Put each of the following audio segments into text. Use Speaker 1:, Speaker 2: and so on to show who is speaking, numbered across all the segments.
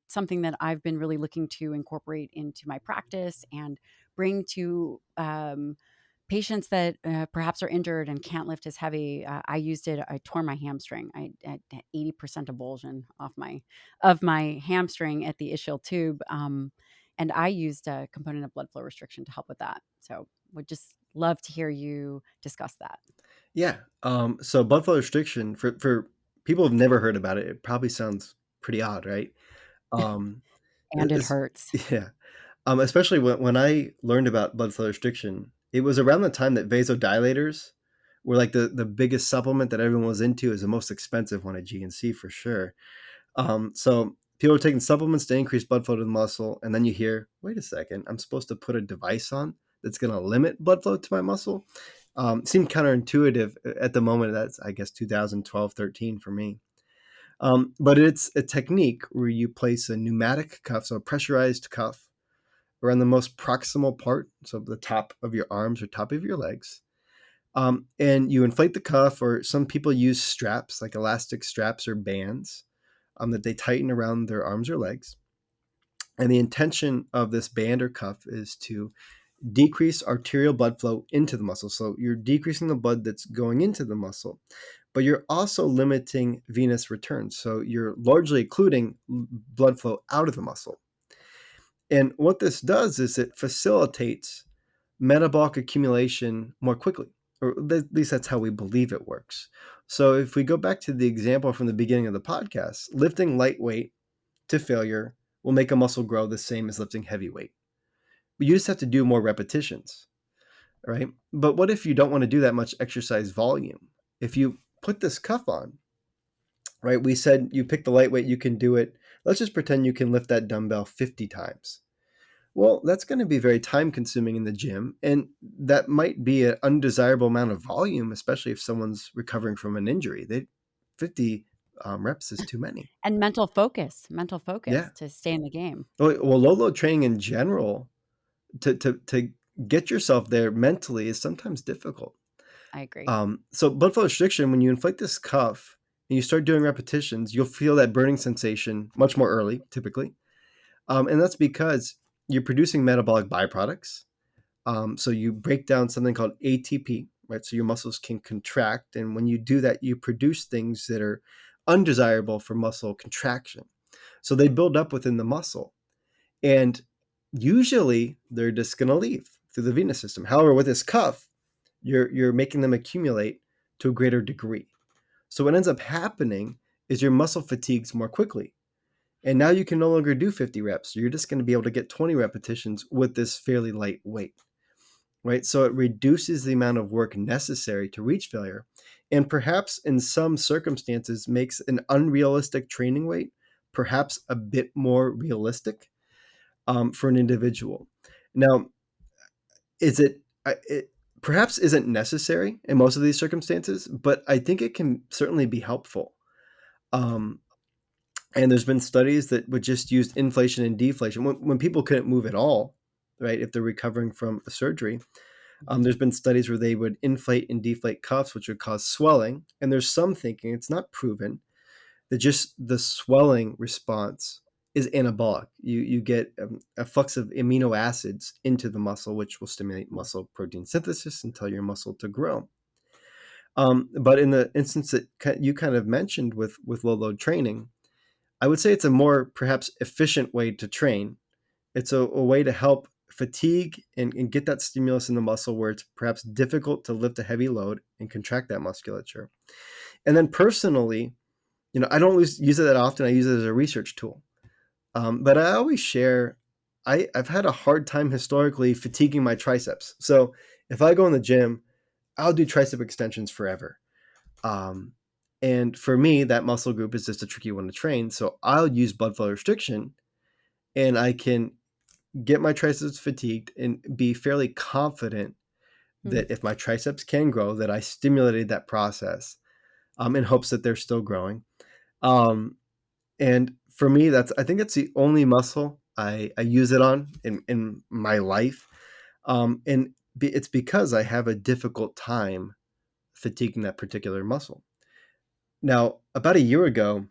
Speaker 1: something that I've been really looking to incorporate into my practice and bring to patients that perhaps are injured and can't lift as heavy. I used it. I tore my hamstring. I had 80% avulsion off my hamstring at the ischial tube, and I used a component of blood flow restriction to help with that. So would just love to hear you discuss that.
Speaker 2: Yeah. So blood flow restriction for people who've never heard about it, it probably sounds pretty odd, right? Um,
Speaker 1: And it
Speaker 2: it's,
Speaker 1: hurts.
Speaker 2: yeah. Especially when I learned about blood flow restriction, it was around the time that vasodilators were like the biggest supplement that everyone was into, is the most expensive one at GNC for sure. So people are taking supplements to increase blood flow to the muscle, and then you hear, wait a second, I'm supposed to put a device on that's going to limit blood flow to my muscle. Seemed counterintuitive at the moment. That's, I guess, 2012, 13 for me. But it's a technique where you place a pneumatic cuff, so a pressurized cuff, around the most proximal part, so the top of your arms or top of your legs. And you inflate the cuff, or some people use straps, like elastic straps or bands, that they tighten around their arms or legs. And the intention of this band or cuff is to decrease arterial blood flow into the muscle. So you're decreasing the blood that's going into the muscle, but you're also limiting venous return. So you're largely occluding blood flow out of the muscle. And what this does is it facilitates metabolic accumulation more quickly, or at least that's how we believe it works. So if we go back to the example from the beginning of the podcast, lifting lightweight to failure will make a muscle grow the same as lifting heavyweight. But you just have to do more repetitions, right? But what if you don't want to do that much exercise volume? If you put this cuff on, right? We said you pick the lightweight, you can do it. Let's just pretend you can lift that dumbbell 50 times. Well, that's going to be very time consuming in the gym, and that might be an undesirable amount of volume, especially if someone's recovering from an injury. 50 reps is too many.
Speaker 1: And mental
Speaker 2: Yeah.
Speaker 1: focus to stay in the game.
Speaker 2: Well, low load training in general, to get yourself there mentally, is sometimes difficult.
Speaker 1: I agree.
Speaker 2: So blood flow restriction, when you inflate this cuff and you start doing repetitions, you'll feel that burning sensation much more early, typically. And that's because you're producing metabolic byproducts. So you break down something called ATP, right? So your muscles can contract. And when you do that, you produce things that are undesirable for muscle contraction. So they build up within the muscle. And usually they're just going to leave through the venous system. However, with this cuff, you're making them accumulate to a greater degree. So what ends up happening is your muscle fatigues more quickly. And now you can no longer do 50 reps. You're just going to be able to get 20 repetitions with this fairly light weight, right? So it reduces the amount of work necessary to reach failure, and perhaps in some circumstances makes an unrealistic training weight perhaps a bit more realistic for an individual. Now, is it perhaps isn't necessary in most of these circumstances, but I think it can certainly be helpful. Um, and there's been studies that would just use inflation and deflation when people couldn't move at all, right? If they're recovering from a surgery,
Speaker 1: Mhm.
Speaker 2: there's been studies where they would inflate and deflate cuffs, which would cause swelling. And there's some thinking, it's not proven, that just the swelling response is anabolic. You get a flux of amino acids into the muscle, which will stimulate muscle protein synthesis and tell your muscle to grow. But in the instance that you kind of mentioned with low load training, I would say it's a more perhaps efficient way to train. It's a way to help fatigue and get that stimulus in the muscle where it's perhaps difficult to lift a heavy load and contract that musculature. And then personally, I don't use it that often. I use it as a research tool. But I always share, I've had a hard time historically fatiguing my triceps. So if I go in the gym, I'll do tricep extensions forever. Um, and for me, that muscle group is just a tricky one to train. So I'll use blood flow restriction, and I can get my triceps fatigued and be fairly confident
Speaker 1: Hmm.
Speaker 2: that if my triceps can grow, that I stimulated that process in hopes that they're still growing. Um, And for me, I think it's the only muscle I use it on in my life. It's because I have a difficult time fatiguing that particular muscle. Now, about a year ago,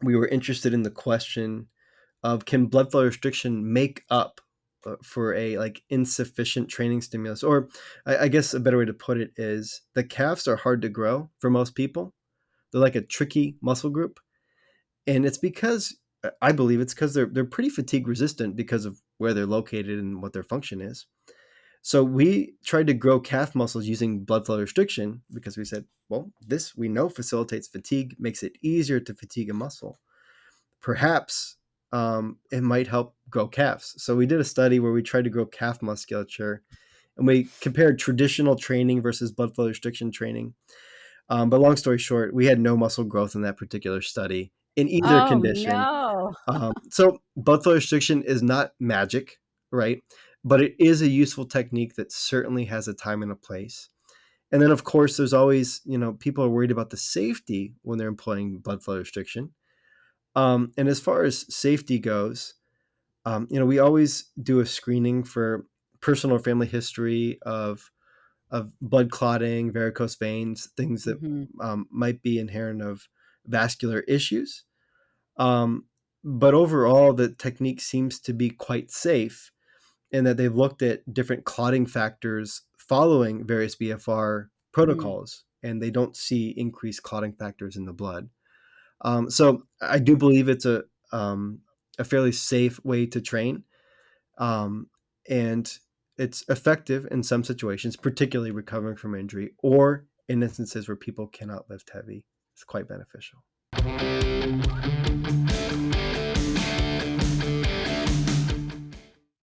Speaker 2: we were interested in the question, of can blood flow restriction make up for a like insufficient training stimulus? Or I guess a better way to put it is the calves are hard to grow for most people. They're like a tricky muscle group, and it's because I believe it's because they're pretty fatigue resistant because of where they're located and what their function is. So we tried to grow calf muscles using blood flow restriction because we said, well, this we know facilitates fatigue, makes it easier to fatigue a muscle. Perhaps it might help grow calves. So we did a study where we tried to grow calf musculature, and we compared traditional training versus blood flow restriction training. But long story short, we had no muscle growth in that particular study in either
Speaker 1: Oh,
Speaker 2: condition.
Speaker 1: no.
Speaker 2: So blood flow restriction is not magic, right? But it is a useful technique that certainly has a time and a place. And then, of course, there's always, people are worried about the safety when they're employing blood flow restriction. And as far as safety goes, we always do a screening for personal or family history of blood clotting, varicose veins, things that
Speaker 1: Mhm.
Speaker 2: might be inherent of vascular issues. Um, but overall, the technique seems to be quite safe in that they've looked at different clotting factors following various BFR
Speaker 1: Mm.
Speaker 2: protocols, and they don't see increased clotting factors in the blood. So I do believe it's a fairly safe way to train, um, and it's effective in some situations, particularly recovering from injury or in instances where people cannot lift heavy. It's quite beneficial.